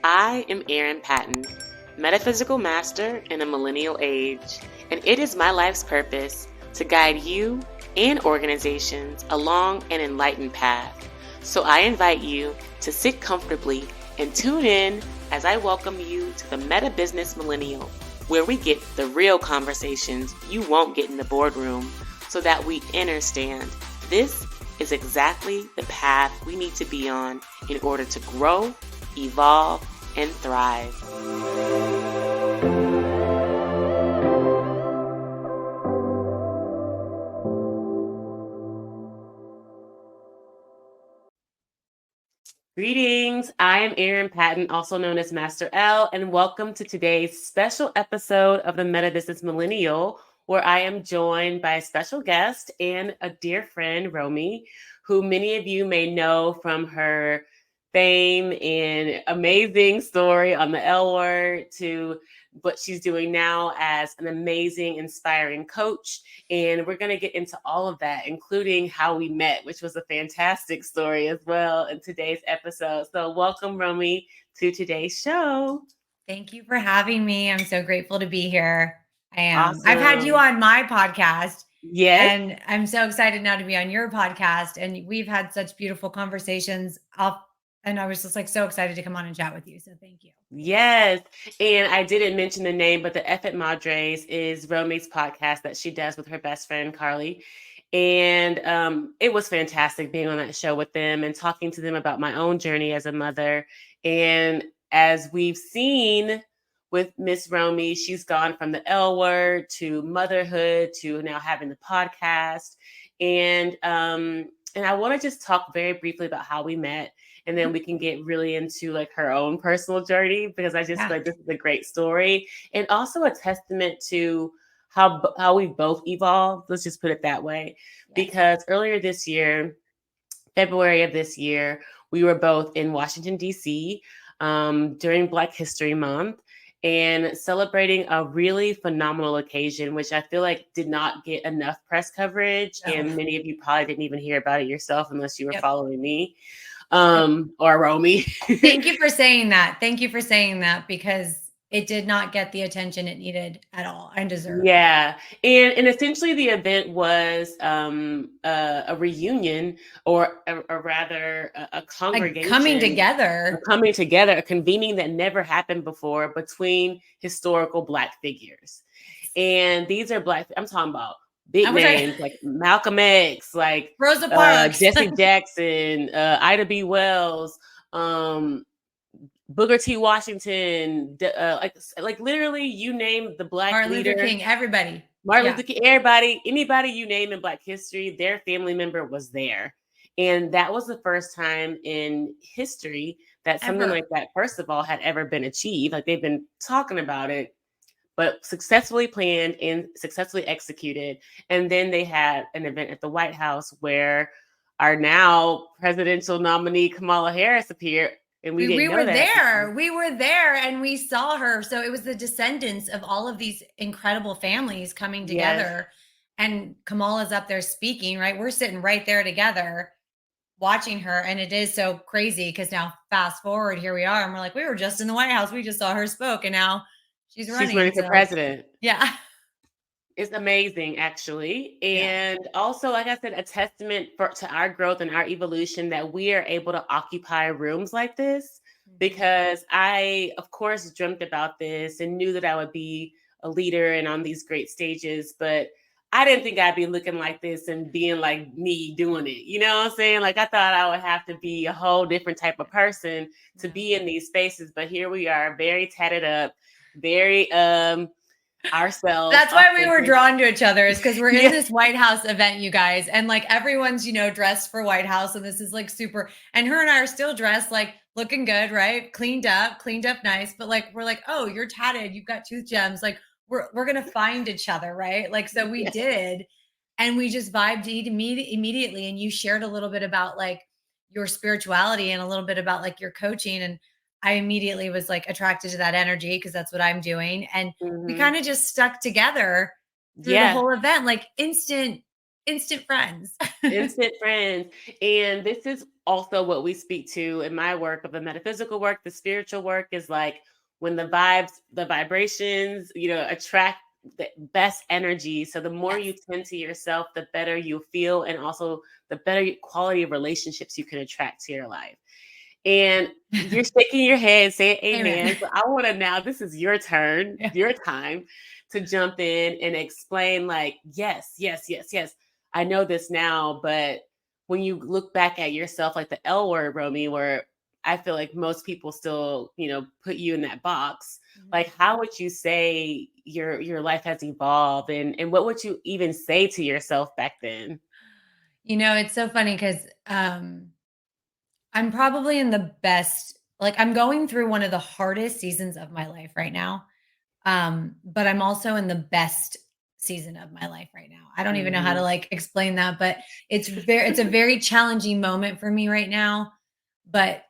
I am Erin Patton, metaphysical master in a millennial age, and it is my life's purpose to guide you and organizations along an enlightened path. So I invite you to sit comfortably and tune in as I welcome you to the MetaBusiness Millennial, where we get the real conversations you won't get in the boardroom so that we understand this is exactly the path we need to be on in order to grow, evolve, and thrive. Greetings, I am Erin Patton, also known as Master L, and welcome to today's special episode of the MetaBusiness Millennial, where I am joined by a special guest and a dear friend, Romi, who many of you may know from her fame and amazing story on the L Word to what she's doing now as an amazing, inspiring coach. And we're going to get into all of that, including how we met, which was a fantastic story as well in today's episode. So welcome, Romi, to today's show. Thank you for having me. I'm so grateful to be here. I am. Awesome. I've had you on my podcast. Yes. And I'm so excited now to be on your podcast. And we've had such beautiful conversations. And I was just like so excited to come on and chat with you. So thank you. Yes. And I didn't mention the name, but the F at Madres is Romi's podcast that she does with her best friend, Carly. And it was fantastic being on that show with them and talking to them about my own journey as a mother. And as we've seen with Miss Romi, she's gone from the L Word to motherhood to now having the podcast. And I want to just talk very briefly about how we met. And then we can get really into like her own personal journey, because I just feel like this is a great story and also a testament to how we both evolved. Let's just put it that way. Because earlier this year, February of this year, we were both in Washington, D.C. During Black History Month and celebrating a really phenomenal occasion, which I feel like did not get enough press coverage. And many of you probably didn't even hear about it yourself unless you were following me. Or Romi. Thank you for saying that. Thank you for saying that, because it did not get the attention it needed at all and deserved. Yeah. And essentially the event was a reunion or rather a congregation. Coming together. A convening that never happened before between historical Black figures. And these are Black, I'm talking about big names like Malcolm X, like Rosa Parks, Jesse Jackson, Ida B. Wells, Booker T. Washington, like literally you name the Black Martin leader, Luther King, everybody. Martin Luther King, everybody, anybody you name in Black history, their family member was there. And that was the first time in history that something like that, first of all, had ever been achieved. Like they've been talking about it, but successfully planned and successfully executed. And then they had an event at the White House where our now presidential nominee Kamala Harris appeared. And we were there. We were there and we saw her. So it was the descendants of all of these incredible families coming together. And Kamala's up there speaking, right? We're sitting right there together watching her. And it is so crazy because now fast forward, here we are. And we're like, we were just in the White House. We just saw her spoke. And now she's running for president. Yeah. It's amazing, actually. And also, like I said, a testament to our growth and our evolution that we are able to occupy rooms like this, because I, of course, dreamt about this and knew that I would be a leader and on these great stages, but I didn't think I'd be looking like this and being like me doing it. You know what I'm saying? Like I thought I would have to be a whole different type of person to be in these spaces, but here we are, very tatted up, very ourselves. That's why we were drawn to each other, is because we're in this White House event, you guys, and like everyone's, dressed for White House, and this is like super, and her and I are still dressed like looking good, right? Cleaned up nice, but like we're like, oh, you're tatted, you've got tooth gems, like we're gonna find each other, right? Like so we did, and we just vibed immediately, and you shared a little bit about like your spirituality and a little bit about like your coaching, and I immediately was like attracted to that energy because that's what I'm doing. And we kind of just stuck together through the whole event, like instant instant friends. Instant friends. And this is also what we speak to in my work of the metaphysical work, the spiritual work is like when the vibes, the vibrations, attract the best energy. So the more Yes. you tend to yourself, the better you feel, and also the better quality of relationships you can attract to your life. And you're shaking your head, saying Amen. amen. So I want to now, this is your turn, Yeah. your time to jump in and explain, like, yes, yes, yes, yes. I know this now, but when you look back at yourself, like the L word, Romy, where I feel like most people still, put you in that box. Mhm. Like, how would you say your life has evolved, and what would you even say to yourself back then? It's so funny because I'm probably in the best, like, I'm going through one of the hardest seasons of my life right now. But I'm also in the best season of my life right now. I don't even know how to Mhm. like explain that, but it's a very challenging moment for me right now. But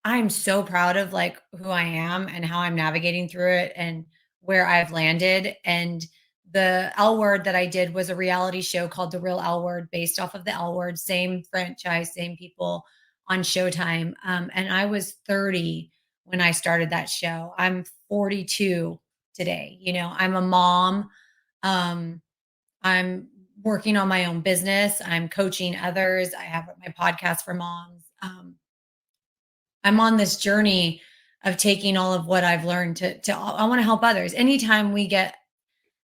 I'm so proud of like who I am and how I'm navigating through it and where I've landed. And the L Word that I did was a reality show called The Real L Word, based off of the L Word, same franchise, same people on Showtime. And I was 30 when I started that show. I'm 42 today. I'm a mom. Um, I'm working on my own business. I'm coaching others. I have my podcast for moms. I'm on this journey of taking all of what I've learned to I want to help others. Anytime we get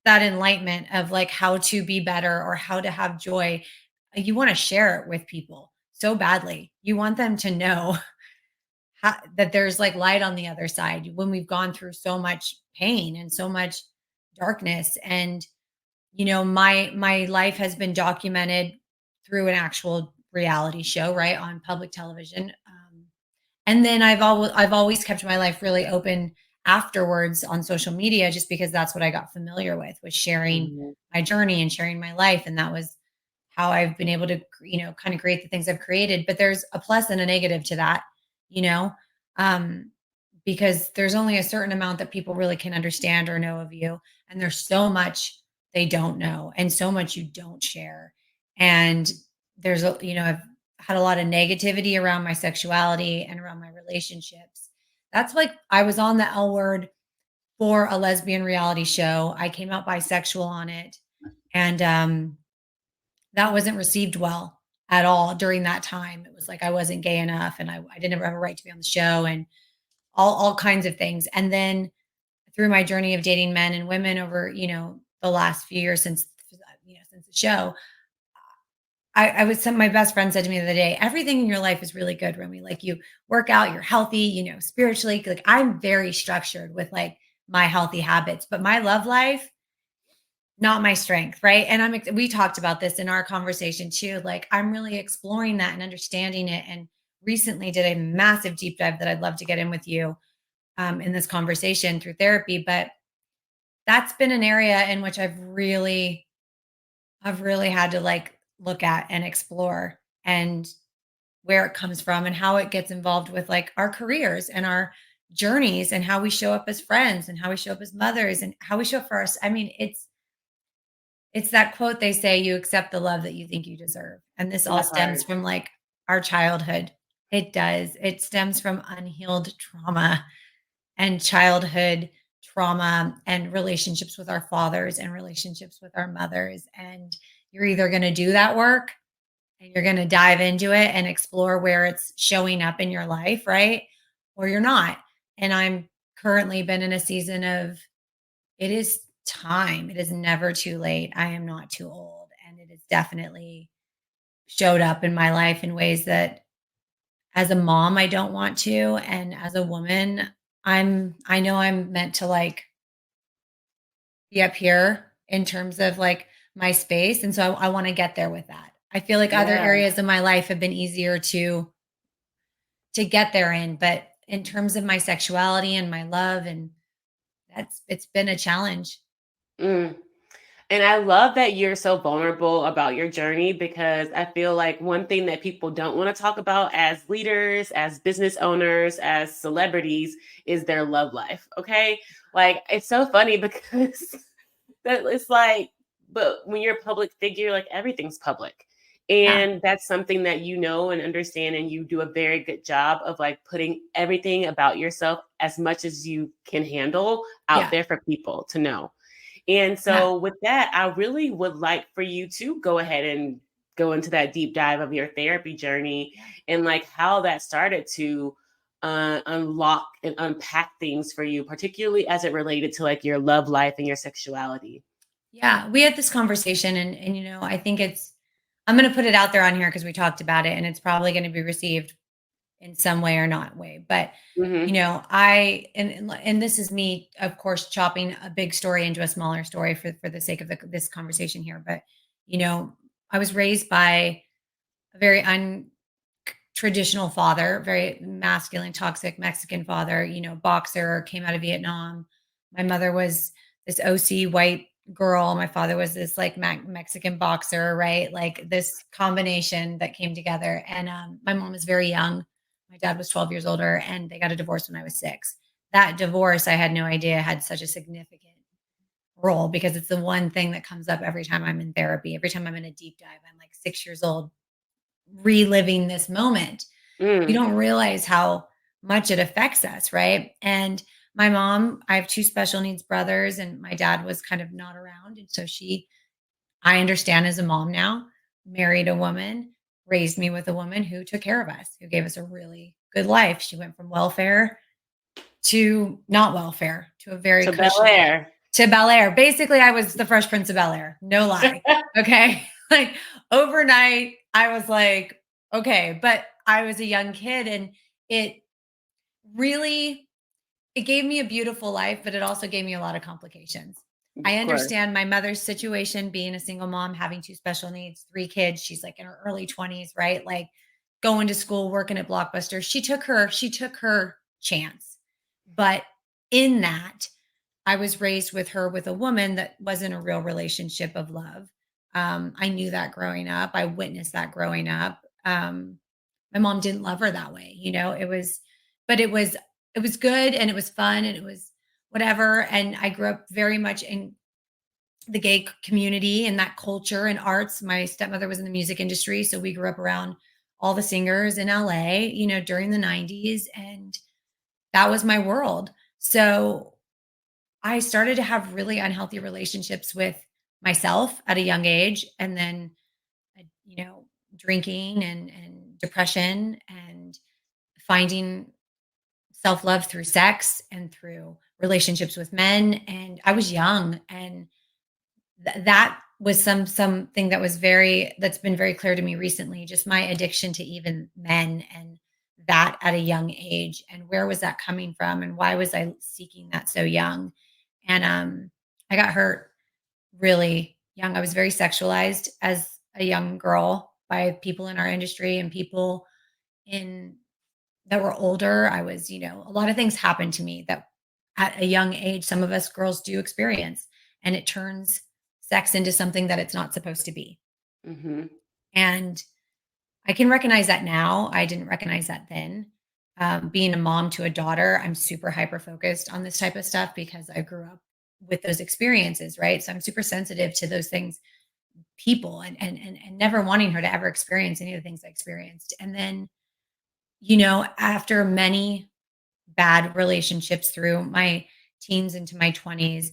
that enlightenment of like how to be better or how to have joy, you want to share it with people so badly. You want them to know that there's like light on the other side when we've gone through so much pain and so much darkness. And my life has been documented through an actual reality show, right, on public television. And then I've always kept my life really open afterwards on social media, just because that's what I got familiar with, was sharing Mhm. my journey and sharing my life. And that was how I've been able to, kind of create the things I've created. But there's a plus and a negative to that, you know, um, because there's only a certain amount that people really can understand or know of you. And there's so much they don't know and so much you don't share. And I've had a lot of negativity around my sexuality and around my relationships. That's like I was on the L Word for a lesbian reality show. I came out bisexual on it. And that wasn't received well at all during that time. It was like I wasn't gay enough and I didn't have a right to be on the show and all kinds of things. And then through my journey of dating men and women over, the last few years since the show, I was my best friend said to me the other day, everything in your life is really good, Romy. Like you work out, you're healthy, spiritually. Like I'm very structured with like my healthy habits, but my love life, not my strength, right? And we talked about this in our conversation too. Like I'm really exploring that and understanding it. And recently did a massive deep dive that I'd love to get in with you in this conversation through therapy. But that's been an area in which I've really had to like look at and explore and where it comes from and how it gets involved with like our careers and our journeys and how we show up as friends and how we show up as mothers and how we show up for us. I mean, it's that quote they say, you accept the love that you think you deserve. And this all That stems part. from like our childhood. It does. It stems from unhealed trauma and childhood trauma and relationships with our fathers and relationships with our mothers. And you're either going to do that work and you're going to dive into it and explore where it's showing up in your life, right? Or you're not. And I'm currently been in a season of it is time. It is never too late. I am not too old. And it has definitely showed up in my life in ways that as a mom, I don't want to. And as a woman, I know I'm meant to like be up here in terms of like my space. And so I want to get there with that. I feel like other Yeah. areas of my life have been easier to get there in, but in terms of my sexuality and my love and it's been a challenge. Mm. And I love that you're so vulnerable about your journey, because I feel like one thing that people don't want to talk about as leaders, as business owners, as celebrities is their love life. Okay. Like it's so funny because that it's like but when you're a public figure, like everything's public. Yeah. And that's something that you know and understand, and you do a very good job of like putting everything about yourself as much as you can handle out Yeah. there for people to know. And Yeah. so with that, I really would like for you to go ahead and go into that deep dive of your therapy journey Yeah. and like how that started to unlock and unpack things for you, particularly as it related to like your love life and your sexuality. Yeah. We had this conversation and I think I'm going to put it out there on here because we talked about it and it's probably going to be received in some way or not way. But Hmm. I and this is me, of course, chopping a big story into a smaller story for the sake of this conversation here. But you know, I was raised by a very untraditional father, very masculine, toxic Mexican father. Boxer, came out of Vietnam. My mother was this OC white girl. My father was this like Mexican boxer, right? Like this combination that came together. And my mom was very young. My dad was 12 years older, and they got a divorce when I was 6. That divorce, I had no idea had such a significant role because it's the one thing that comes up every time I'm in therapy. Every time I'm in a deep dive, I'm like 6 years old, reliving this moment. We Mm. don't realize how much it affects us, right? And my mom, I have 2 special needs brothers, and my dad was kind of not around. And so I understand as a mom now, married a woman, raised me with a woman who took care of us, who gave us a really good life. She went from welfare to not welfare to a very To Bel cushy Air. to Bel Air. Basically, I was the Fresh Prince of Bel Air. No lie. Okay. Like overnight, I was like, okay, but I was a young kid and it really it gave me a beautiful life, but it also gave me a lot of complications. I Of course. understand my mother's situation being a single mom, having 2 special needs, 3 kids. She's like in her early 20s, right? Like going to school, working at Blockbuster. She took her chance. But in that, I was raised with her with a woman that wasn't a real relationship of love. I knew that growing up. I witnessed that growing up. My mom didn't love her that way. But it was good and it was fun and it was whatever. And I grew up very much in the gay community and that culture and arts. My stepmother was in the music industry, so we grew up around all the singers in LA, during the 90s, and that was my world. So I started to have really unhealthy relationships with myself at a young age, and then drinking and depression and finding self-love through sex and through relationships with men. And I was young, and that was something that's been very clear to me recently, just my addiction to even men, and that at a young age, and where was that coming from and why was I seeking that so young. And I got hurt really young. I was very sexualized as a young girl by people in our industry and people in that were older. I was, a lot of things happened to me that at a young age, some of us girls do experience, and it turns sex into something that it's not supposed to be. Hmm. And I can recognize that now. I didn't recognize that then. Being a mom to a daughter, I'm super hyper focused on this type of stuff because I grew up with those experiences, right? So I'm super sensitive to those things, people, and never wanting her to ever experience any of the things I experienced. And then, after many bad relationships through my teens into my 20s,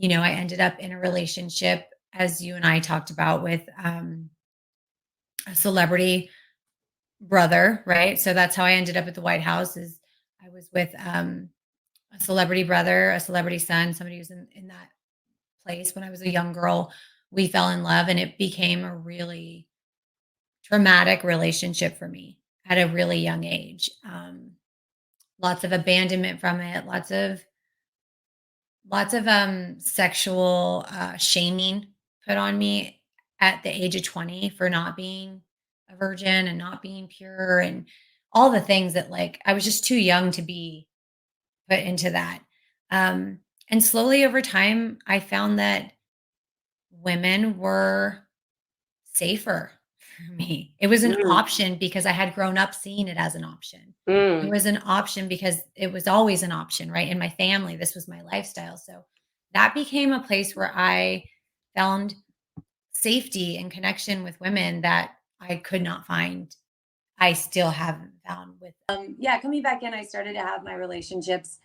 I ended up in a relationship, as you and I talked about, with a celebrity brother, right? So that's how I ended up at the White House. Is I was with a celebrity brother, a celebrity son, somebody who's in that place when I was a young girl. We fell in love, and it became a really traumatic relationship for me at a really young age. Lots of abandonment from it, lots of sexual shaming put on me at the age of 20 for not being a virgin and not being pure, and all the things that, like, I was just too young to be put into that. And slowly over time I found that women were safer for me. It was an Mm. option because I had grown up seeing it as an option. It Mm. was an option because it was always an option, right? In my family, this was my lifestyle. So that became a place where I found safety and connection with women that I could not find. I still haven't found with. Yeah, coming back in, I started to have my relationships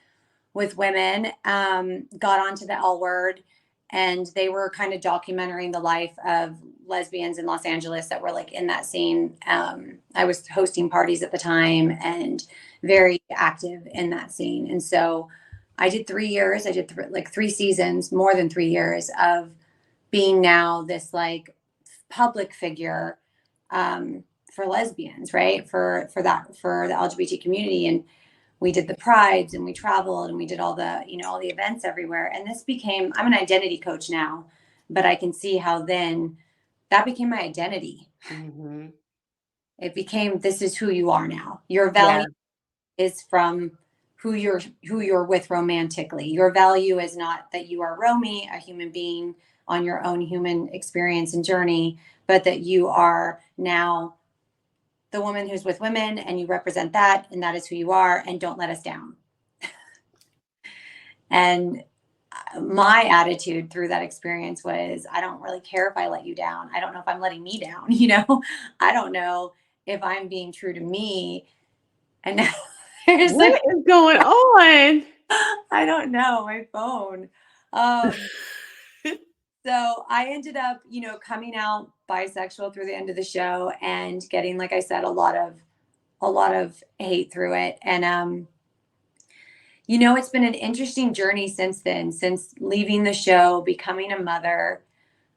with women, got onto the L Word, and they were kind of documenting the life of lesbians in Los Angeles that were like in that scene. I was hosting parties at the time and very active in that scene. And so I did 3 years, I did like 3 seasons, more than 3 years of being now this like public figure for lesbians, right? For the LGBT community. And we did the prides and we traveled and we did all the, all the events everywhere. And this became, I'm an identity coach now, but I can see how then that became my identity. Mm-hmm. It became, this is who you are now. Your Yeah. value is from who you're with romantically. Your value is not that you are Romi, a human being on your own human experience and journey, but that you are now the woman who's with women and you represent that, and that is who you are, and don't let us down. And my attitude through that experience was, I don't really care if I let you down. I don't know if I'm letting me down, I don't know if I'm being true to me. And now there's What like, is going on? I don't know, my phone. Um, so I ended up, coming out bisexual through the end of the show and getting, like I said, a lot of hate through it. And it's been an interesting journey since then, since leaving the show, becoming a mother,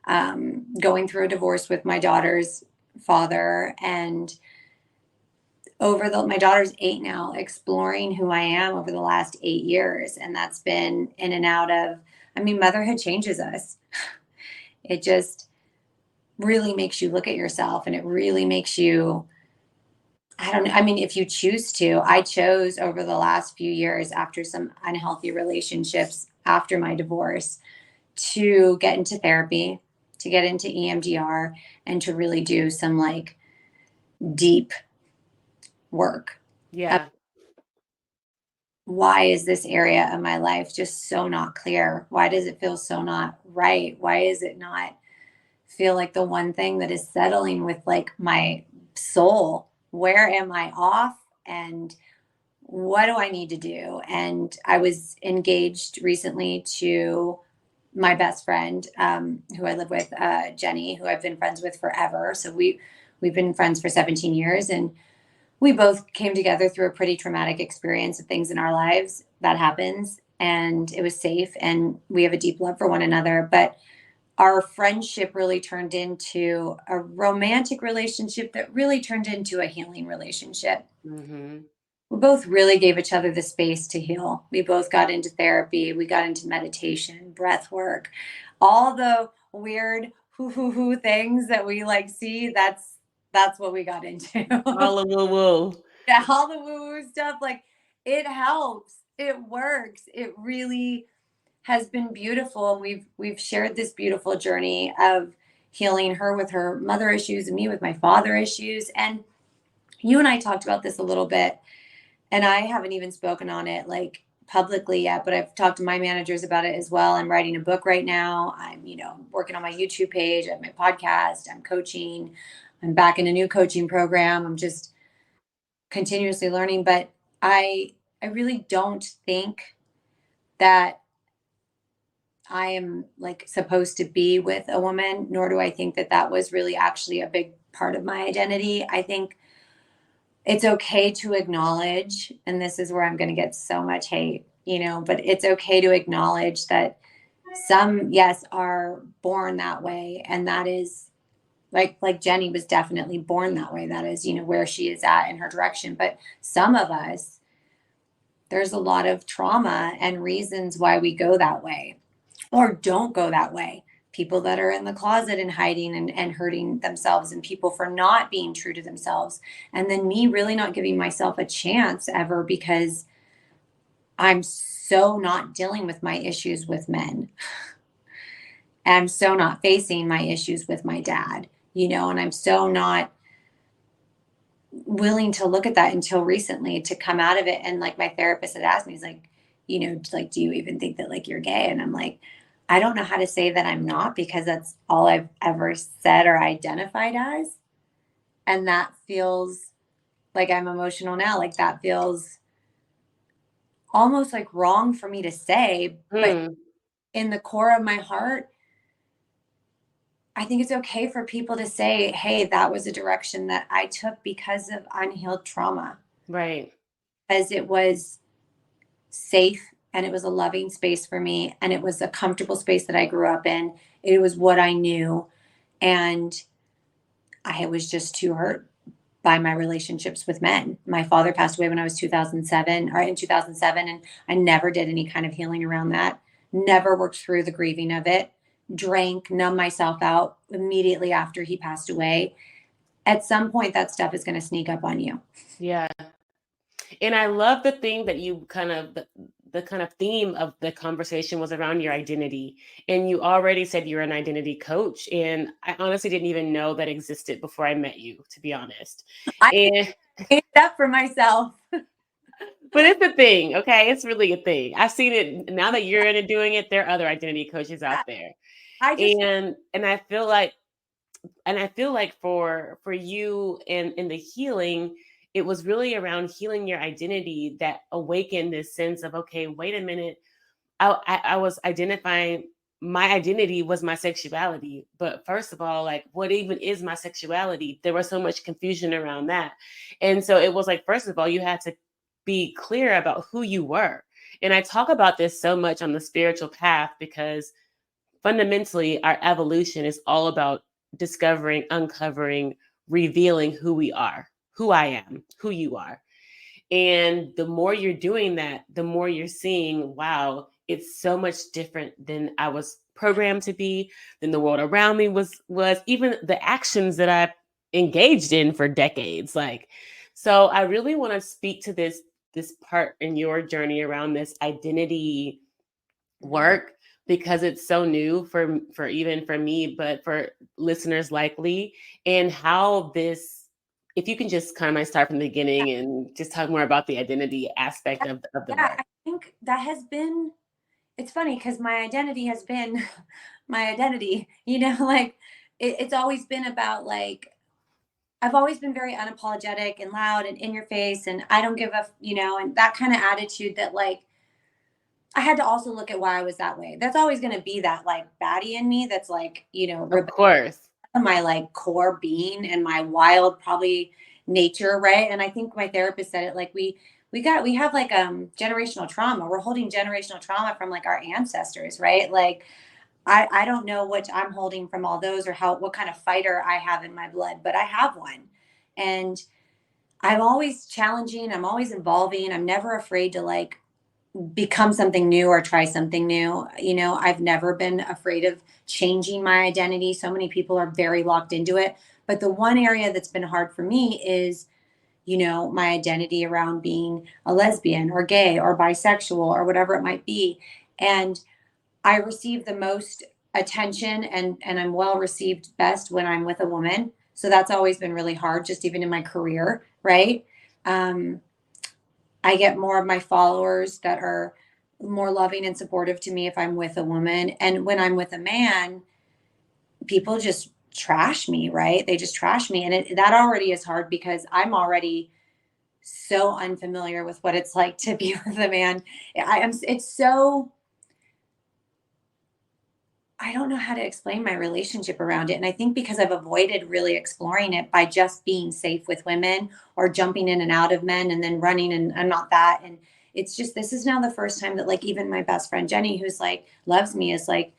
going through a divorce with my daughter's father, and my daughter's 8 now, exploring who I am over the last 8 years. And that's been in and out of, motherhood changes us. It just really makes you look at yourself, and it really makes you, I don't know. If you choose to, I chose over the last few years after some unhealthy relationships after my divorce to get into therapy, to get into EMDR, and to really do some like deep work. Yeah. Why is this area of my life just so not clear? Why does it feel so not right? Why is it not feel like the one thing that is settling with like my soul? Where am I off? And what do I need to do? And I was engaged recently to my best friend, who I live with, Jenny, who I've been friends with forever. So we've been friends for 17 years, and we both came together through a pretty traumatic experience of things in our lives. That happens, and it was safe, and we have a deep love for one another. But our friendship really turned into a romantic relationship that really turned into a healing relationship. Mm-hmm. We both really gave each other the space to heal. We both got into therapy. We got into meditation, breath work, all the weird who things that we like see. That's what we got into. All the woo woo. Yeah, all the woo woo stuff. Like, it helps. It works. It really has been beautiful. And we've shared this beautiful journey of healing, her with her mother issues and me with my father issues. And you and I talked about this a little bit, and I haven't even spoken on it like publicly yet, but I've talked to my managers about it as well. I'm writing a book right now. I'm, working on my YouTube page, I have my podcast, I'm coaching, I'm back in a new coaching program. I'm just continuously learning, but I really don't think that I am like supposed to be with a woman, nor do I think that that was really actually a big part of my identity. I think it's okay to acknowledge, and this is where I'm going to get so much hate, but it's okay to acknowledge that some, yes, are born that way. And that is like Jenny was definitely born that way. That is, where she is at in her direction. But some of us, there's a lot of trauma and reasons why we go that way or don't go that way. People that are in the closet and hiding and hurting themselves, and people for not being true to themselves. And then me really not giving myself a chance ever because I'm so not dealing with my issues with men. I'm so not facing my issues with my dad, and I'm so not willing to look at that until recently to come out of it. And like my therapist had asked me, he's like, like, do you even think that like you're gay? And I'm like, I don't know how to say that I'm not, because that's all I've ever said or identified as. And that feels like I'm emotional now. Like that feels almost like wrong for me to say. But Mm, in the core of my heart, I think it's okay for people to say, hey, that was a direction that I took because of unhealed trauma, right. as it was safe and it was a loving space for me and it was a comfortable space that I grew up in. It was what I knew. And I was just too hurt by my relationships with men. My father passed away when I was 2007 or in 2007, and I never did any kind of healing around that. Never worked through the grieving of it. Drank, numbed myself out immediately after he passed away. At some point, that stuff is going to sneak up on you. Yeah. And I love the thing that you kind of the kind of theme of the conversation was around your identity. And you already said you're an identity coach. And I honestly didn't even know that existed before I met you, to be honest. I And made it up for myself. but it's a thing, okay? It's really a thing. I've seen it now that you're into doing it, there are other identity coaches out there. I just, And I feel like for you and in the healing, it was really around healing your identity that awakened this sense of, okay, wait a minute. I was identifying my identity was my sexuality. But first of all, like, what even is my sexuality? There was so much confusion around that. And so it was like, first of all, you had to be clear about who you were. And I talk about this so much on the spiritual path because fundamentally, our evolution is all about discovering, uncovering, revealing who we are, who I am, who you are. And the more you're doing that, the more you're seeing, wow, it's so much different than I was programmed to be, than the world around me was even the actions that I engaged in for decades. Like, so I really want to speak to this part in your journey around this identity work because it's so new for even for me, but for listeners likely, and how this, if you can just kind of start from the beginning and just talk more about the identity aspect of the yeah, work. I think that has been, it's funny because my identity has been my identity, like it's always been about like, I've always been very unapologetic and loud and in your face, and I don't give a, and that kind of attitude that like, I had to also look at why I was that way. That's always going to be that like baddie in me. That's like, Of course. my like core being and my wild probably nature, right? And I think my therapist said it like we have like generational trauma. We're holding generational trauma from like our ancestors, right? Like I don't know what I'm holding from all those or what kind of fighter I have in my blood, but I have one. And I'm always challenging, I'm always evolving. I'm never afraid to like become something new or try something new. I've never been afraid of changing my identity. So many people are very locked into it. But the one area that's been hard for me is, my identity around being a lesbian or gay or bisexual or whatever it might be. And I receive the most attention and I'm well received best when I'm with a woman. So that's always been really hard, just even in my career, right? Um, I get more of my followers that are more loving and supportive to me if I'm with a woman. And when I'm with a man, people just trash me, right? They just trash me. And that already is hard because I'm already so unfamiliar with what it's like to be with a man. It's so, I don't know how to explain my relationship around it. And I think because I've avoided really exploring it by just being safe with women or jumping in and out of men and then running, and I'm not that. And it's just, this is now the first time that like even my best friend Jenny, who's like loves me, is like,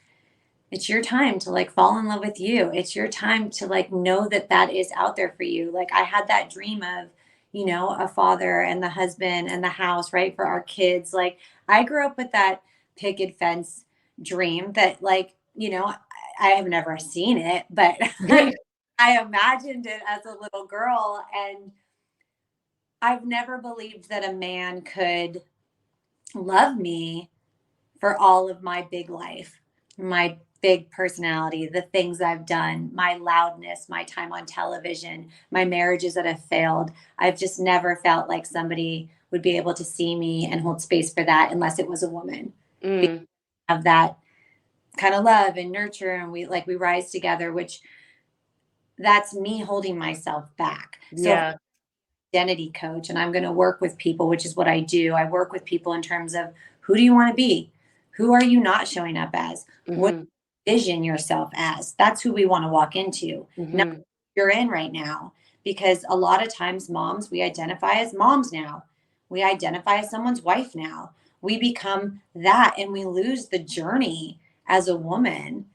it's your time to like fall in love with you. It's your time to like know that that is out there for you. Like I had that dream of, a father and the husband and the house, right? For our kids. Like I grew up with that picket fence dream that like, I have never seen it, but I imagined it as a little girl. And I've never believed that a man could love me for all of my big life, my big personality, the things I've done, my loudness, my time on television, my marriages that have failed. I've just never felt like somebody would be able to see me and hold space for that unless it was a woman. Mm, Of that kind of love and nurture, and we rise together, which that's me holding myself back. So if Yeah. identity coach and I'm going to work with people, which is what I do. I work with people in terms of who do you want to be? Who are you not showing up as? What Mm-hmm. vision yourself as? That's who we want to walk into. Not Mm-hmm. you're in right now. Because a lot of times moms, we identify as moms now. We identify as someone's wife now. We become that and we lose the journey as a woman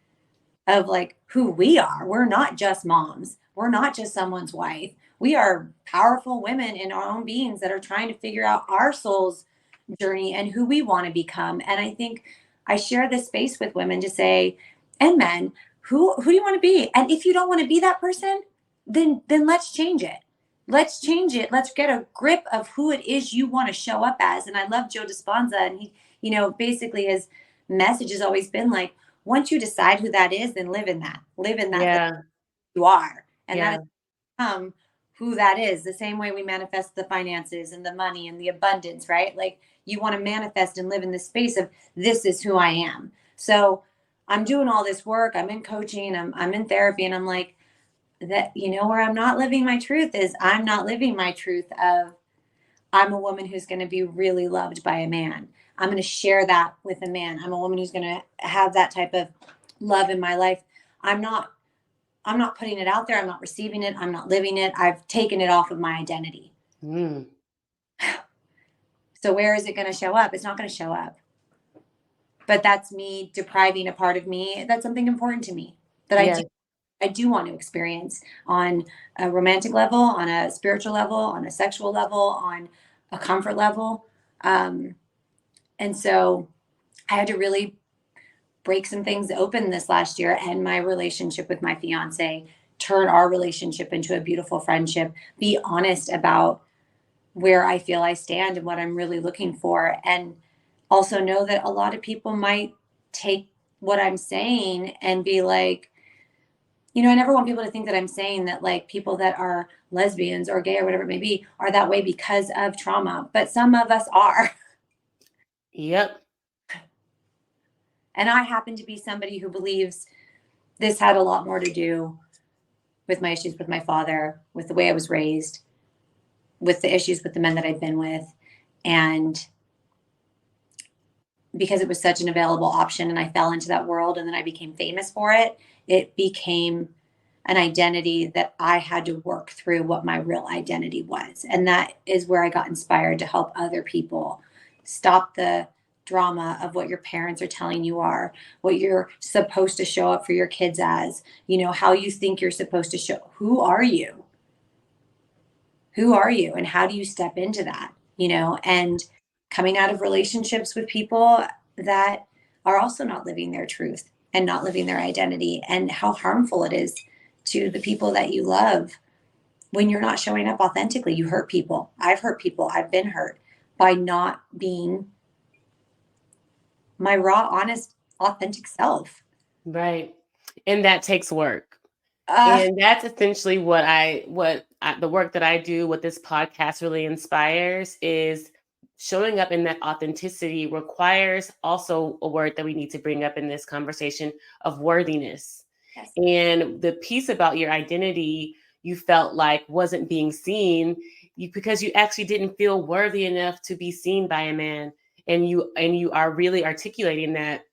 of like who we are. We're not just moms. We're not just someone's wife. We are powerful women in our own beings that are trying to figure out our soul's journey and who we want to become. And I think I share this space with women to say, and men, who do you want to be? And if you don't want to be that person, then let's change it. Let's change it. Let's get a grip of who it is you want to show up as. And I love Joe Dispenza, and he, basically his message has always been like, once you decide who that is, then live in that. Live in that Yeah. you are. And that Yeah. is who that is. The same way we manifest the finances and the money and the abundance, right? Like you want to manifest and live in the space of this is who I am. So I'm doing all this work. I'm in coaching. I'm in therapy, and I'm like that. Where I'm not living my truth is I'm not living my truth of I'm a woman who's going to be really loved by a man. I'm going to share that with a man. I'm a woman who's going to have that type of love in my life. I'm not I'm not putting it out there. I'm not receiving it. I'm not living it. I've taken it off of my identity. Mm. So where is it going to show up? It's not going to show up. But that's me depriving a part of me. That's something important to me that Yeah. I do want to experience on a romantic level, on a spiritual level, on a sexual level, on a comfort level. And so I had to really break some things open this last year, and my relationship with my fiance, turn our relationship into a beautiful friendship, be honest about where I feel I stand and what I'm really looking for. And also know that a lot of people might take what I'm saying and be like, I never want people to think that I'm saying that like people that are lesbians or gay or whatever it may be are that way because of trauma, but some of us are. Yep. And I happen to be somebody who believes this had a lot more to do with my issues with my father, with the way I was raised, with the issues with the men that I've been with. And because it was such an available option and I fell into that world and then I became famous for it, it became an identity that I had to work through what my real identity was. And that is where I got inspired to help other people stop the drama of what your parents are telling you are, what you're supposed to show up for your kids as, how you think you're supposed to show. Who are you? Who are you? And how do you step into that? And coming out of relationships with people that are also not living their truth and not living their identity, and how harmful it is to the people that you love when you're not showing up authentically. You hurt people. I've hurt people. I've been hurt by not being my raw, honest, authentic self. Right. And that takes work. Uh, And that's essentially the work that I do, what this podcast really inspires is showing up in that authenticity requires also a word that we need to bring up in this conversation of worthiness. yes. And the piece about your identity you felt like wasn't being seen because you actually didn't feel worthy enough to be seen by a man. And you are really articulating that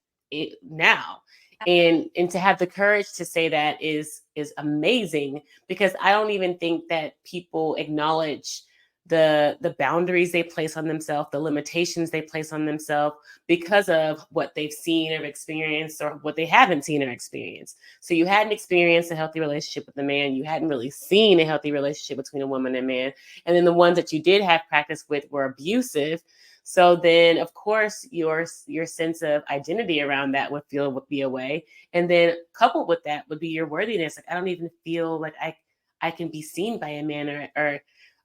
now. And to have the courage to say that is amazing, because I don't even think that people acknowledge the boundaries they place on themselves, the limitations they place on themselves because of what they've seen or experienced or what they haven't seen or experienced. So you hadn't experienced a healthy relationship with a man, you hadn't really seen a healthy relationship between a woman and a man, and then the ones that you did have practice with were abusive. So then, of course, your sense of identity around that would be away. And then coupled with that would be your worthiness. Like, I don't even feel like I can be seen by a man or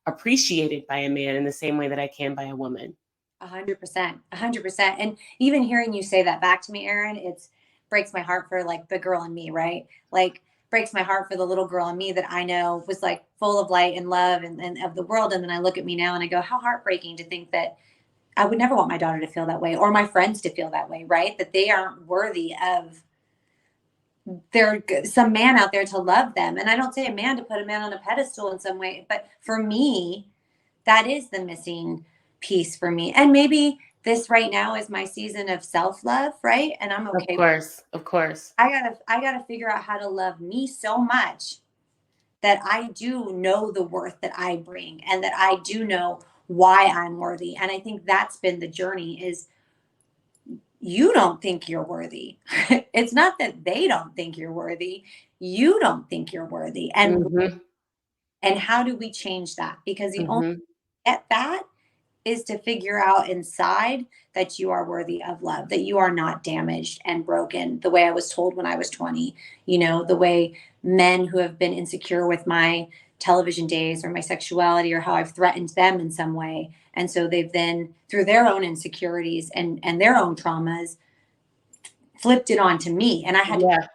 appreciated by a man in the same way that I can by a woman. 100%, 100%. And even hearing you say that back to me, Erin, it's breaks my heart for like the girl in me, right? Like breaks my heart for the little girl in me that I know was like full of light and love and of the world. And then I look at me now and I go, how heartbreaking to think that I would never want my daughter to feel that way or my friends to feel that way, right? That they aren't worthy of some man out there to love them. And I don't say a man to put a man on a pedestal in some way, but for me, that is the missing piece for me. And maybe this right now is my season of self-love, right? And I'm Of okay. course, of course. I gotta figure out how to love me so much that I do know the worth that I bring and that I do know why I'm worthy. And I think that's been the journey is you don't think you're worthy. It's not that they don't think you're worthy. You don't think you're worthy. Mhm, And how do we change that? Because the only mhm. get that is to figure out inside that you are worthy of love, that you are not damaged and broken the way I was told when I was 20, the way men who have been insecure with my television days or my sexuality or how I've threatened them in some way. And so they've then, through their own insecurities and their own traumas, flipped it onto me. And I had to be Yeah,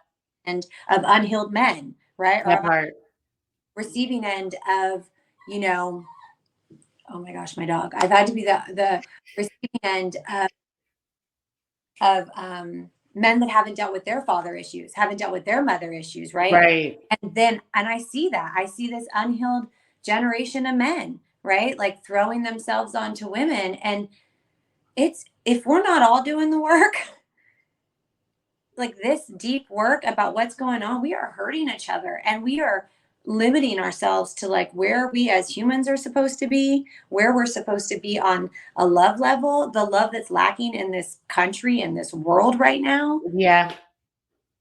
end of unhealed men, right? Or that am I part. receiving end of, you know, oh my gosh, my dog. I've had to be the receiving end of men that haven't dealt with their father issues, haven't dealt with their mother issues, right? Right. And I see that. I see this unhealed generation of men, right? Like throwing themselves onto women. And it's if we're not all doing the work, like this deep work about what's going on, we are hurting each other and we are limiting ourselves to like where we as humans are supposed to be, where we're supposed to be on a love level. The love that's lacking in this country and this world right now Yeah.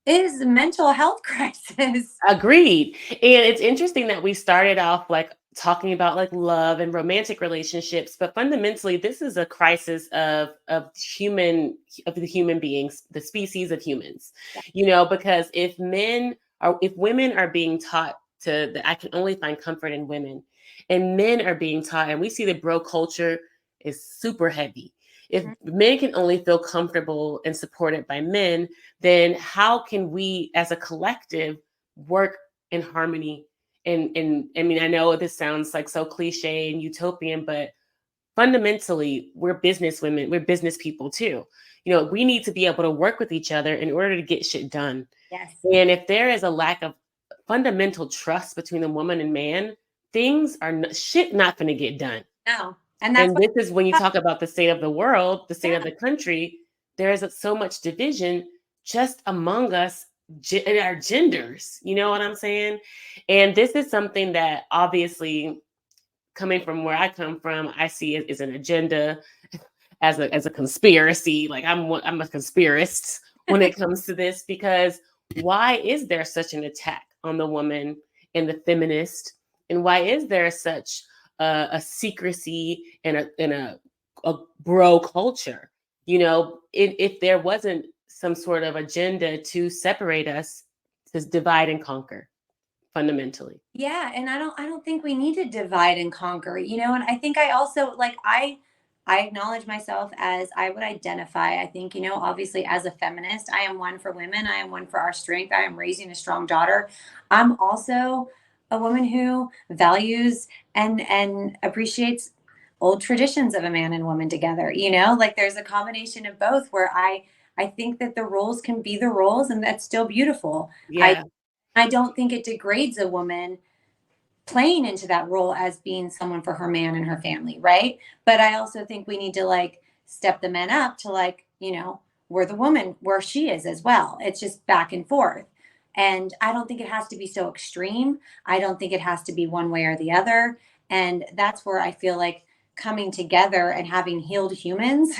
is a mental health crisis. Agreed. And it's interesting that we started off like talking about like love and romantic relationships, but fundamentally this is a crisis of the human beings, the species of humans. Yeah. Because if women are being taught that I can only find comfort in women, and men are being taught, and we see the bro culture is super heavy. If men can only feel comfortable and supported by men, then how can we as a collective work in harmony? And I mean, I know this sounds like so cliche and utopian, but fundamentally, we're business women, we're business people too. We need to be able to work with each other in order to get shit done. Yes. And if there is a lack of fundamental trust between a woman and man, things are shit not going to get done. No. And that's And what, this is when you talk about the state of the world, the state yeah. of the country, there is so much division just among us in our genders. You know what I'm saying? And this is something that obviously, coming from where I come from, I see it as an agenda, as a conspiracy. Like I'm a conspiracist when it comes to this, because why is there such an attack on the woman and the feminist, and why is there such a secrecy and a bro culture? If there wasn't some sort of agenda to separate us, to divide and conquer, fundamentally. Yeah, and I don't think we need to divide and conquer, and I think I also like I acknowledge myself as I would identify, I think, obviously as a feminist, I am one for women, I am one for our strength, I am raising a strong daughter. I'm also a woman who values and appreciates old traditions of a man and woman together, like there's a combination of both where I think that the roles can be the roles and that's still beautiful. I Yeah. I don't think it degrades a woman playing into that role as being someone for her man and her family, right? But I also think we need to like step the men up to like, we're the woman where she is as well. It's just back and forth. And I don't think it has to be so extreme. I don't think it has to be one way or the other. And that's where I feel like coming together and having healed humans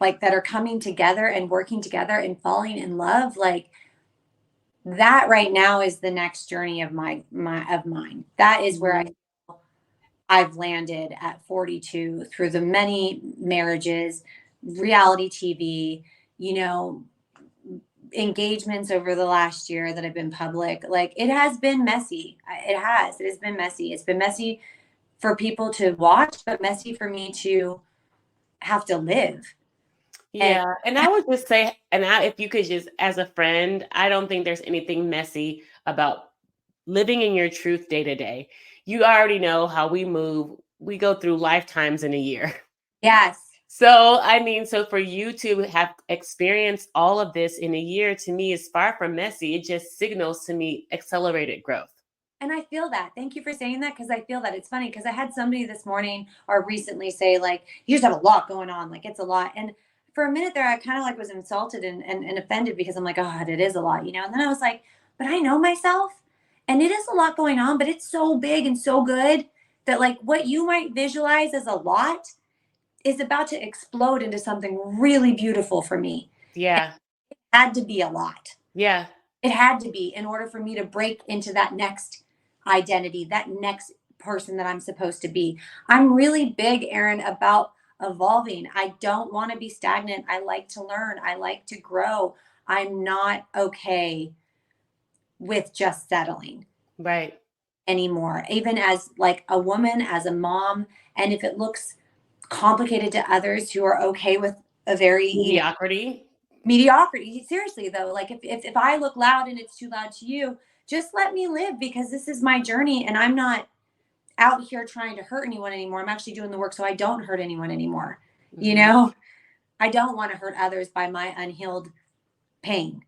like that are coming together and working together and falling in love, like that right now is the next journey of mine. That is where Mhm. I've landed at 42 through the many marriages, reality TV, you know, engagements over the last year that have been public. Like it has been messy. It has been messy. It's been messy for people to watch, but messy for me to have to live. And Yeah, and I would just say, if you could just, as a friend, I don't think there's anything messy about living in your truth day to day. You already know how we move. We go through lifetimes in a year. yes, So, I mean, so for you to have experienced all of this in a year, to me, is far from messy. It just signals to me accelerated growth. And I feel that. Thank you for saying that, because I feel that. It's funny because I had somebody this morning or recently say, like, you just have a lot going on. Like, it's a lot. And for a minute there, I kind of like was insulted and offended, because I'm like, oh, it is a lot, you know? And then I was like, but I know myself, and it is a lot going on, but it's so big and so good that, like, what you might visualize as a lot is about to explode into something really beautiful for me. Yeah. It had to be a lot. Yeah. It had to be, in order for me to break into that next identity, that next person that I'm supposed to be. I'm really big, Erin, about evolving. I don't want to be stagnant. I like to learn. I like to grow. I'm not okay with just settling Right. anymore, even as like a woman, as a mom. And if it looks complicated to others who are okay with a very, Mediocrity. mediocrity. Seriously though, like if I look loud and it's too loud to you, just let me live, because this is my journey, and I'm not out here trying to hurt anyone anymore. I'm actually doing the work so I don't hurt anyone anymore. You Mhm. know, I don't want to hurt others by my unhealed pain.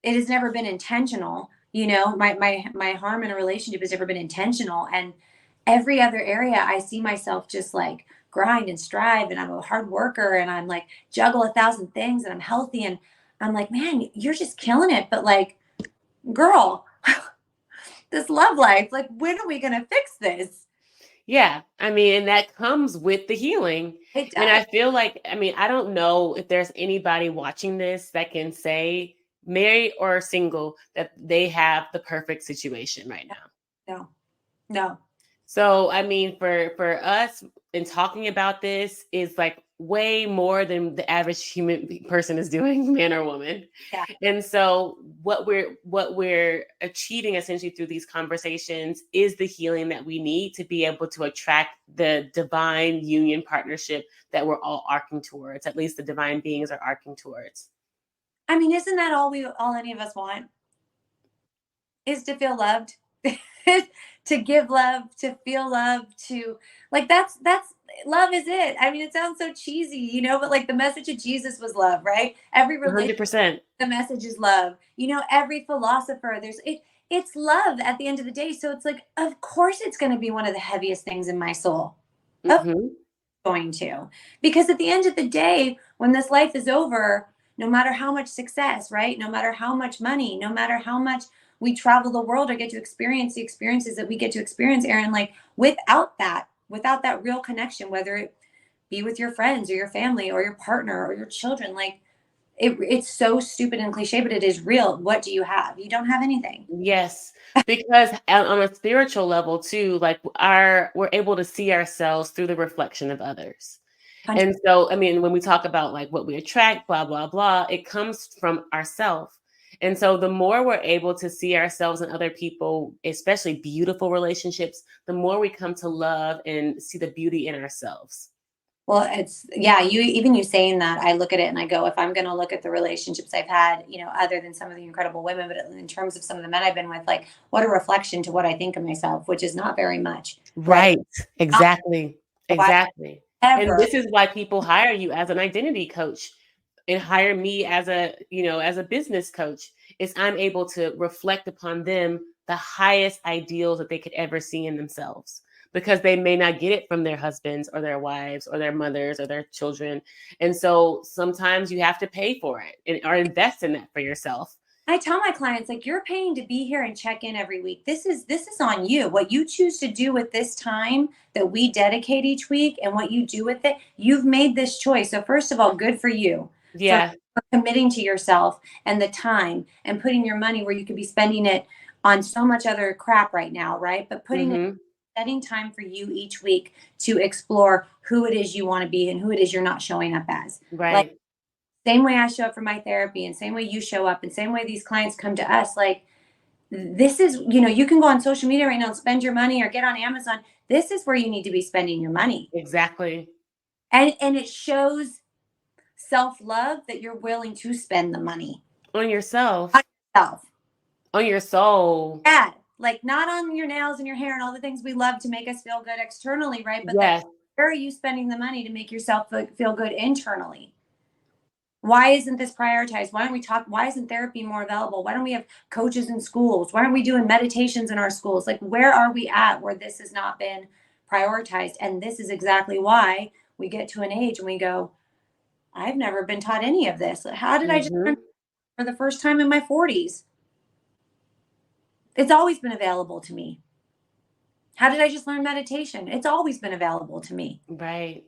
It has never been intentional. You know, my harm in a relationship has never been intentional. And every other area I see myself just like grind and strive, and I'm a hard worker, and I'm like juggle 1,000 things, and I'm healthy, and I'm like, man, you're just killing it. But like, girl, this love life, like, when are we gonna fix this? Yeah. I mean, and that comes with the healing. It And does. I feel like, I mean, I don't know if there's anybody watching this that can say, married or single, that they have the perfect situation right now. No, no. So, I mean, for us, in talking about this is like way more than the average human person is doing, man or woman. Yeah. And so what we're achieving essentially through these conversations is the healing that we need to be able to attract the divine union partnership that we're all arcing towards. At least the divine beings are arcing towards. I mean, isn't that all any of us want? Is to feel loved, to give love, to feel love, to like, that's love is it. I mean, it sounds so cheesy, you know, but like the message of Jesus was love, right? Every religion, 100%. the message is love. You know, every philosopher, it's love at the end of the day. So it's like, of course it's going to be one of the heaviest things in my soul. Of Hmm. going to, because at the end of the day, when this life is over, no matter how much success, right, no matter how much money, no matter how much we travel the world or get to experience the experiences that we get to experience, Aaron, like, without that real connection, whether it be with your friends or your family or your partner or your children, like, it's so stupid and cliche, but it is real. What do you have? You don't have anything. Yes, because on a spiritual level too, like we're able to see ourselves through the reflection of others. And so, I mean, when we talk about like what we attract, blah, blah, blah, it comes from ourselves. And so the more we're able to see ourselves and other people, especially beautiful relationships, the more we come to love and see the beauty in ourselves. Well, it's, yeah, you saying that, I look at it and I go, if I'm going to look at the relationships I've had, you know, other than some of the incredible women, but in terms of some of the men I've been with, like, what a reflection to what I think of myself, which is not very much, right? Right. Not Exactly. why Exactly. And ever. this is why people hire you as an identity coach and hire me as as a business coach, is I'm able to reflect upon them the highest ideals that they could ever see in themselves, because they may not get it from their husbands or their wives or their mothers or their children. And so sometimes you have to pay for it and or invest in that for yourself. I tell my clients, like, you're paying to be here and check in every week. This is on you. What you choose to do with this time that we dedicate each week, and what you do with it, you've made this choice. So first of all, good for you for Yeah. committing to yourself and the time, and putting your money where you could be spending it on so much other crap right now, right? But putting it, Hmm. setting time for you each week to explore who it is you want to be and who it is you're not showing up as. Like, Right. same way I show up for my therapy, and same way you show up, and same way these clients come to us, like, this is, you can go on social media right now and spend your money, or get on Amazon. This is where you need to be spending your money. Exactly. And it shows self-love that you're willing to spend the money On on yourself, yourself. on your soul. Yeah. Like, not on your nails and your hair and all the things we love to make us feel good externally, right? But that Yes. where are you spending the money to make yourself feel good internally? Why isn't this prioritized? Why don't we talk? Why isn't therapy more available? Why don't we have coaches in schools? Why aren't we doing meditations in our schools? Like, where are we at where this has not been prioritized? And this is exactly why we get to an age and we go, I've never been taught any of this. How did I just learn for the first time in my 40s? It's always been available to me. How did I just learn meditation? It's always been available to me. Right.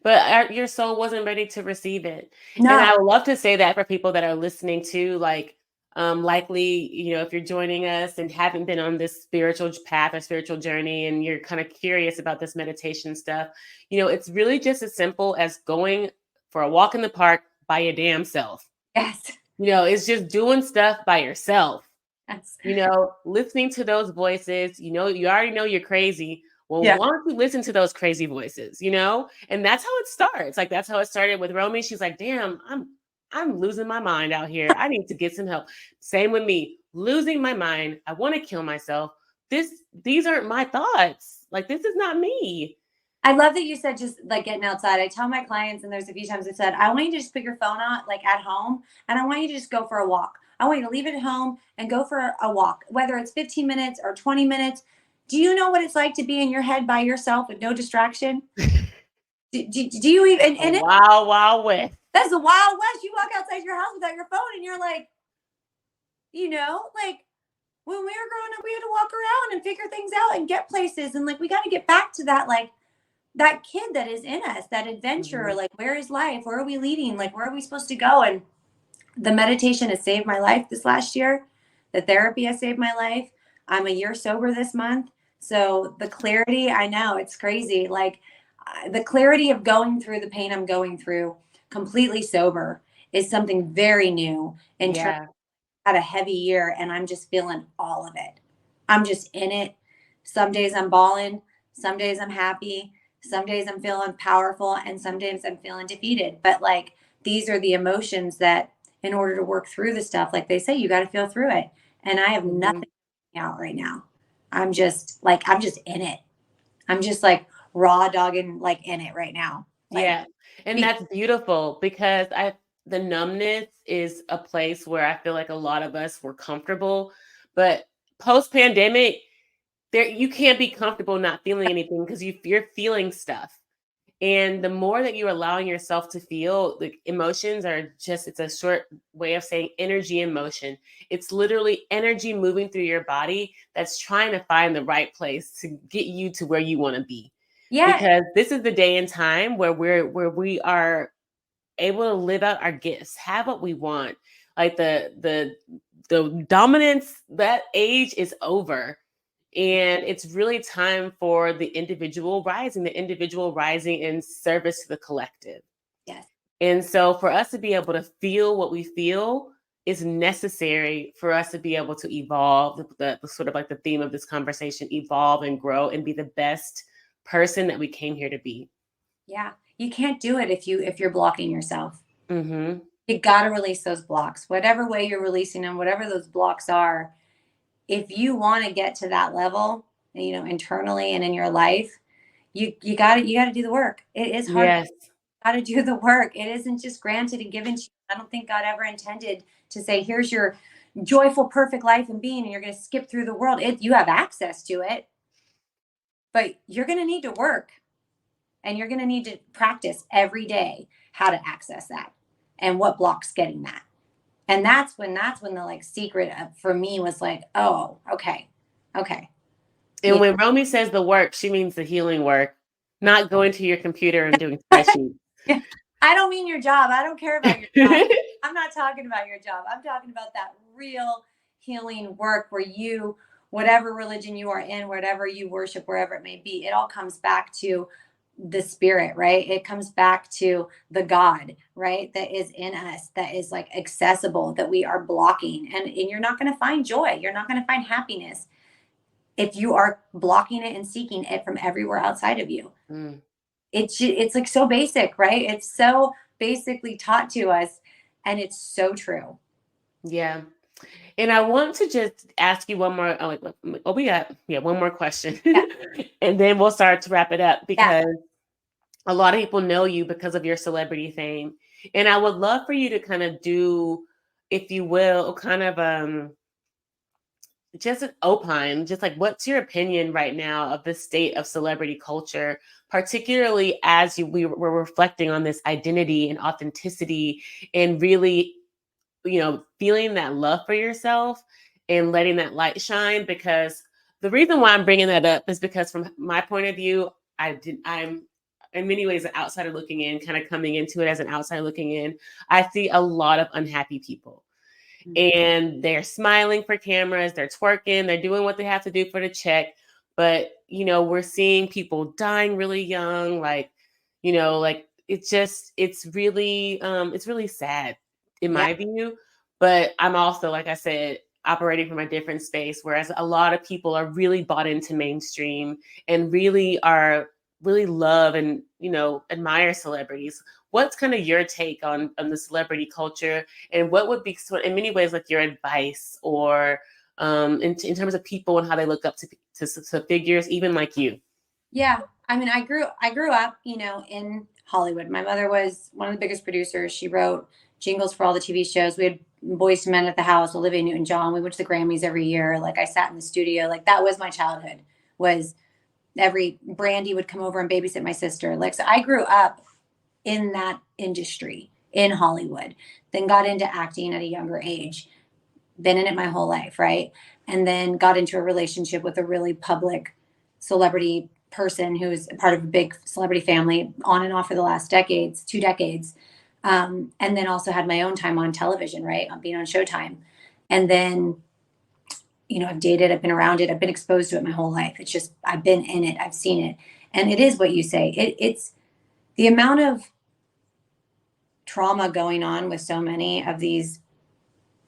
But your soul wasn't ready to receive it. And No. I would love to say that for people that are listening to, like, likely, if you're joining us and haven't been on this spiritual path or spiritual journey, and you're kind of curious about this meditation stuff, it's really just as simple as going for a walk in the park by your damn self. Yes. It's just doing stuff by yourself. Yes. Listening to those voices, you already know you're crazy. Well, Yeah. why don't you listen to those crazy voices, And that's how it starts. Like, that's how it started with Romi. She's like, damn, I'm losing my mind out here. I need to get some help. Same with me, losing my mind. I want to kill myself. These aren't my thoughts. Like, this is not me. I love that you said just like getting outside. I tell my clients, and there's a few times I said, I want you to just put your phone on like at home, and I want you to just go for a walk. I want you to leave it at home and go for a walk, whether it's 15 minutes or 20 minutes. Do you know what it's like to be in your head by yourself with no distraction? do you even? And Wild West. That's the Wild West. You walk outside your house without your phone, and you're like, like when we were growing up, we had to walk around and figure things out and get places, and like we got to get back to that, like that kid that is in us, that adventure. Like, where is life? Where are we leading? Like, where are we supposed to go? And the meditation has saved my life this last year. The therapy has saved my life. I'm a year sober this month. So the clarity, I know it's crazy. Like the clarity of going through the pain I'm going through completely sober is something very new. And had a heavy year, and I'm just feeling all of it. I'm just in it. Some days I'm bawling. Some days I'm happy. Some days I'm feeling powerful, and some days I'm feeling defeated. But like, these are the emotions that in order to work through the stuff, like they say, you got to feel through it. And I have nothing out right now. I'm just in it. I'm just like raw dogging, like in it right now. Like, and that's beautiful, because the numbness is a place where I feel like a lot of us were comfortable, but post-pandemic, you can't be comfortable not feeling anything, because you're feeling stuff. And the more that you're allowing yourself to feel, the emotions it's a short way of saying energy in motion. It's literally energy moving through your body that's trying to find the right place to get you to where you want to be. Yeah. Because this is the day and time where we are able to live out our gifts, have what we want. Like the dominance, that age is over. And it's really time for the individual rising in service to the collective. Yes. And so for us to be able to feel what we feel is necessary for us to be able to evolve, the sort of like the theme of this conversation, evolve and grow and be the best person that we came here to be. Yeah. You can't do it if you're blocking yourself. Mm-hmm. You got to release those blocks, whatever way you're releasing them, whatever those blocks are. If you want to get to that level, internally and in your life, you got to do the work. It is hard. Yes. You got to do the work. It isn't just granted and given to you. I don't think God ever intended to say, here's your joyful, perfect life and being, and you're going to skip through the world. You have access to it, but you're going to need to work, and you're going to need to practice every day how to access that and what blocks getting that. And that's when the like secret for me was like, oh, okay. And when Romi says the work, she means the healing work, not going to your computer and doing spreadsheets. I don't mean your job. I don't care about your job. I'm not talking about your job. I'm talking about that real healing work where whatever religion you are in, whatever you worship, wherever it may be, it all comes back to the spirit, right? It comes back to the God, right? That is in us, that is like accessible, that we are blocking. And you're not going to find joy. You're not going to find happiness if you are blocking it and seeking it from everywhere outside of you. It's like so basic, right? It's so basically taught to us, and it's so true. Yeah. And I want to just ask you one more, we got one more question. Yeah. And then we'll start to wrap it up, because a lot of people know you because of your celebrity fame. And I would love for you to kind of do, if you will, kind of just an opine, just like what's your opinion right now of the state of celebrity culture, particularly as we were reflecting on this identity and authenticity and really, feeling that love for yourself and letting that light shine. Because the reason why I'm bringing that up is because from my point of view, I'm in many ways an outsider looking in, kind of coming into it as an outsider looking in. I see a lot of unhappy people and they're smiling for cameras, they're twerking, they're doing what they have to do for the check. But, we're seeing people dying really young, like, like it's really sad in Yeah. my view. But I'm also, like I said, operating from a different space, whereas a lot of people are really bought into mainstream and really love and, admire celebrities. What's kind of your take on the celebrity culture, and what would be in many ways like your advice or in terms of people and how they look up to figures, even like you? Yeah. I mean, I grew up, in Hollywood. My mother was one of the biggest producers. She wrote jingles for all the TV shows. We had Boys to Men at the House, Olivia Newton-John. We went to the Grammys every year. Like I sat in the studio. Like that was my childhood. Was every Brandy would come over and babysit my sister. Like so, I grew up in that industry in Hollywood. Then got into acting at a younger age. Been in it my whole life, right? And then got into a relationship with a really public celebrity person who is part of a big celebrity family on and off for the last decades, 2 decades. And then also had my own time on television, right? On being on Showtime. And then, I've dated, I've been around it, I've been exposed to it my whole life. It's just, I've been in it, I've seen it. And it is what you say. It's the amount of trauma going on with so many of these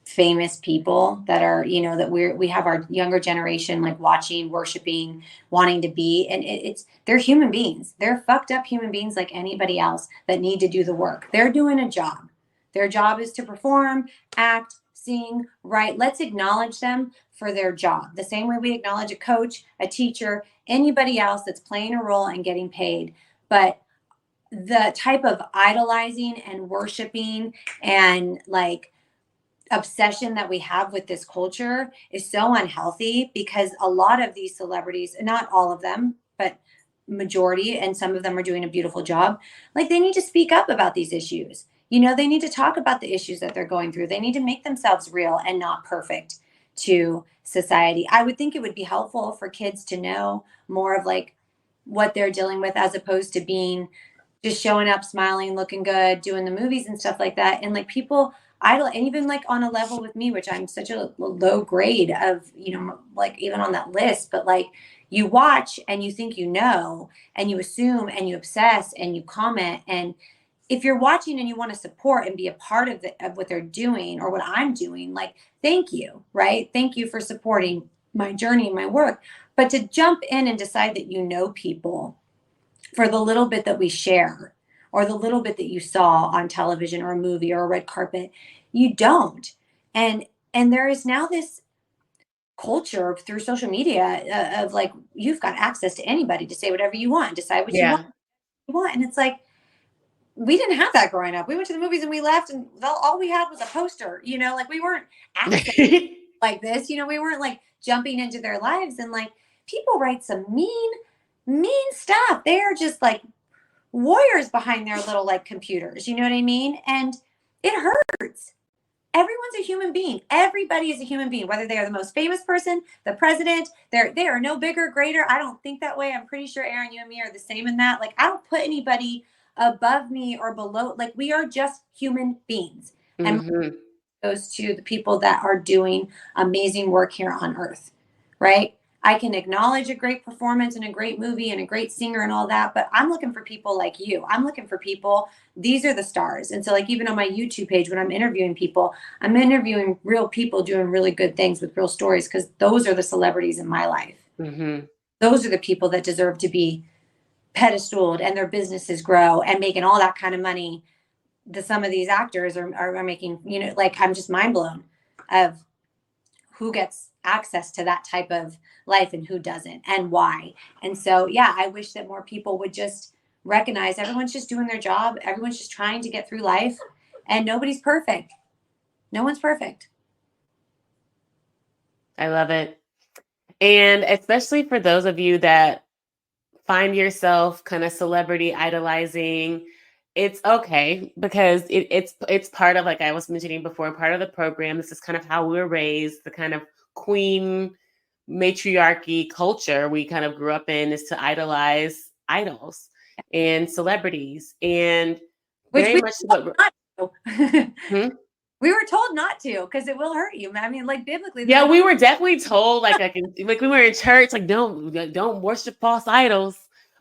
famous people that are, that we have our younger generation like watching, worshiping, wanting to be, and they're human beings. They're fucked up human beings like anybody else that need to do the work. They're doing a job. Their job is to perform, act, sing, write. Let's acknowledge them for their job. The same way we acknowledge a coach, a teacher, anybody else that's playing a role and getting paid. But the type of idolizing and worshiping and like obsession that we have with this culture is so unhealthy, because a lot of these celebrities, not all of them, but majority, and some of them are doing a beautiful job, like they need to speak up about these issues. They need to talk about the issues that they're going through. They need to make themselves real and not perfect to society. I would think it would be helpful for kids to know more of like what they're dealing with, as opposed to being just showing up, smiling, looking good, doing the movies and stuff like that. And like people idol, and even like on a level with me, which I'm such a low grade of, like even on that list, but like you watch and you think, and you assume and you obsess and you comment. And if you're watching and you want to support and be a part of what they're doing or what I'm doing, like, thank you, right? Thank you for supporting my journey and my work. But to jump in and decide that people for the little bit that we share or the little bit that you saw on television or a movie or a red carpet, you don't. And there is now this culture through social media of like, you've got access to anybody to say whatever you want, decide what Yeah. you want. And it's like, we didn't have that growing up. We went to the movies and we left, and all we had was a poster, like we weren't acting like this, we weren't like jumping into their lives. And like people write some mean stuff. They are just like warriors behind their little like computers. You know what I mean? And it hurts. Everyone's a human being. Everybody is a human being, whether they are the most famous person, the president. They are no bigger, greater. I don't think that way. I'm pretty sure Aaron, you and me are the same in that. Like I don't put anybody above me or below. Like we are just human beings. And Mm-hmm. goes to the people that are doing amazing work here on earth, right? I can acknowledge a great performance and a great movie and a great singer and all that, but I'm looking for people like you. I'm looking for people. These are the stars. And so like even on my YouTube page, when I'm interviewing people, I'm interviewing real people doing really good things with real stories, because those are the celebrities in my life. Mm-hmm. Those are the people that deserve to be pedestaled and their businesses grow and making all that kind of money that some of these actors are making. Like I'm just mind blown of who gets access to that type of life and who doesn't and why. And so, yeah, I wish that more people would just recognize everyone's just doing their job. Everyone's just trying to get through life, and nobody's perfect. No one's perfect. I love it. And especially for those of you that find yourself kind of celebrity idolizing, it's okay, because it's part of, like I was mentioning before, part of the program. This is kind of how we were raised, the kind of queen matriarchy culture we kind of grew up in, is to idolize idols and celebrities, and Which very we much what. not to. Hmm? We were told not to, because it will hurt you. I mean, like biblically. Yeah, we were definitely told, like we were in church, like don't worship false idols,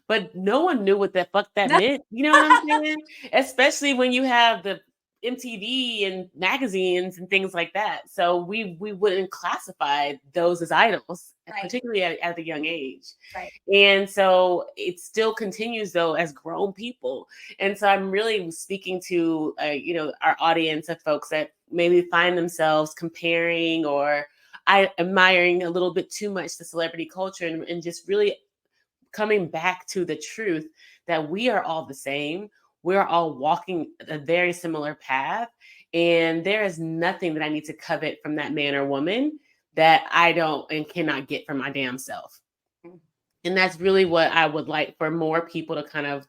but no one knew what the fuck that No. meant. You know what I'm saying? Especially when you have the MTV and magazines and things like that. So we wouldn't classify those as idols, Right. particularly at a young age. Right. And so it still continues though as grown people. And so I'm really speaking to our audience of folks that maybe find themselves comparing or admiring a little bit too much the celebrity culture, and just really coming back to the truth that we are all the same. We're all walking a very similar path, and there is nothing that I need to covet from that man or woman that I don't and cannot get from my damn self. And that's really what I would like for more people to kind of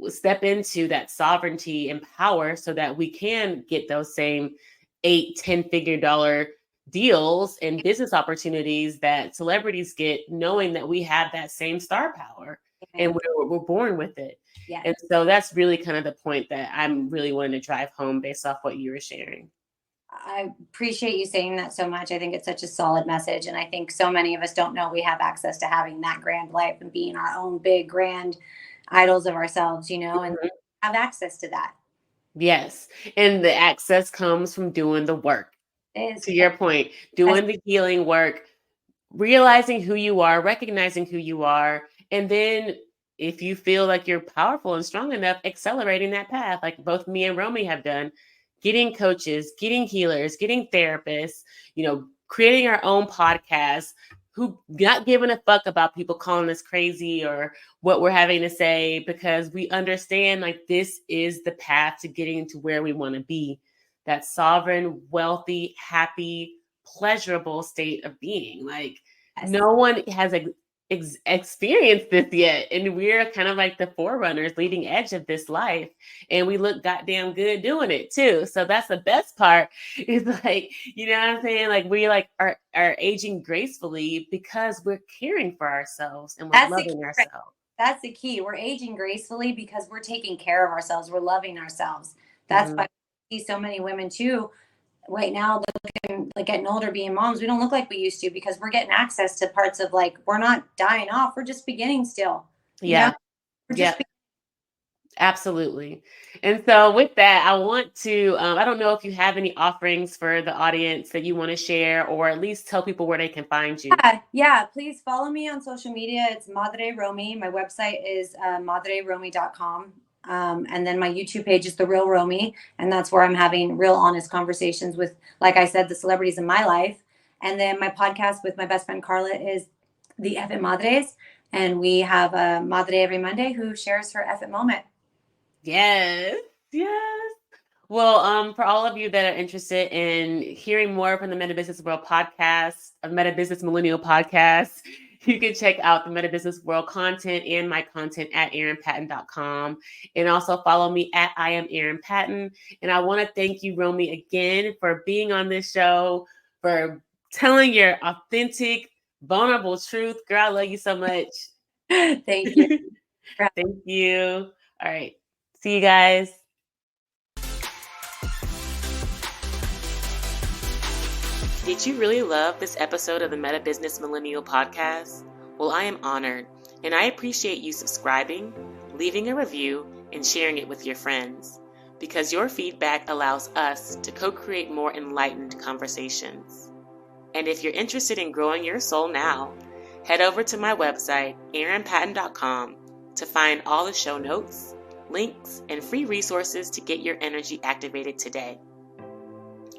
step into, that sovereignty and power, so that we can get those same 8-10 figure deals and business opportunities that celebrities get, knowing that we have that same star power and we're born with it. Yeah. And so that's really kind of the point that I'm really wanting to drive home based off what you were sharing. I appreciate you saying that so much. I think it's such a solid message. And I think so many of us don't know we have access to having that grand life and being our own big, grand idols of ourselves, and have access to that. Yes. And the access comes from doing the work. To your point, doing the healing work, realizing who you are, recognizing who you are, and then if you feel like you're powerful and strong enough, accelerating that path, like both me and Romi have done, getting coaches, getting healers, getting therapists, creating our own podcast, who not giving a fuck about people calling us crazy or what we're having to say, because we understand like this is the path to getting to where we want to be. That sovereign, wealthy, happy, pleasurable state of being. Like no one has experienced this yet. And we're kind of like the forerunners, leading edge of this life. And we look goddamn good doing it too. So that's the best part, is like, you know what I'm saying? Like we like are aging gracefully because we're caring for ourselves and we're loving ourselves. That's the key. We're aging gracefully because we're taking care of ourselves. We're loving ourselves. That's why we see so many women too right now looking like getting older, being moms. We don't look like we used to because we're getting access to parts of like, we're not dying off. We're just beginning still. Yeah. Absolutely. And so with that, I want to, I don't know if you have any offerings for the audience that you want to share, or at least tell people where they can find you. Yeah. Please follow me on social media. It's Madre Romi. My website is madreromi.com. And then my YouTube page is The Real Romi. And that's where I'm having real honest conversations with, like I said, the celebrities in my life. And then my podcast with my best friend Carla is The Effort Madres. And we have a Madre every Monday who shares her effort moment. Yes. Well, for all of you that are interested in hearing more from the MetaBusiness World podcast, MetaBusiness Millennial podcast, you can check out the MetaBusiness World content and my content at erinpatton.com. And also follow me at I am Erin Patton. And I want to thank you, Romi, again for being on this show, for telling your authentic, vulnerable truth. Girl, I love you so much. Thank you. Thank you. All right. See you guys. Did you really love this episode of the MetaBusiness Millennial podcast? Well, I am honored, and I appreciate you subscribing, leaving a review, and sharing it with your friends, because your feedback allows us to co-create more enlightened conversations. And if you're interested in growing your soul now, head over to my website, erinpatton.com, to find all the show notes, links, and free resources to get your energy activated today.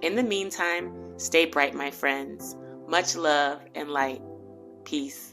In the meantime, stay bright, my friends. Much love and light. Peace.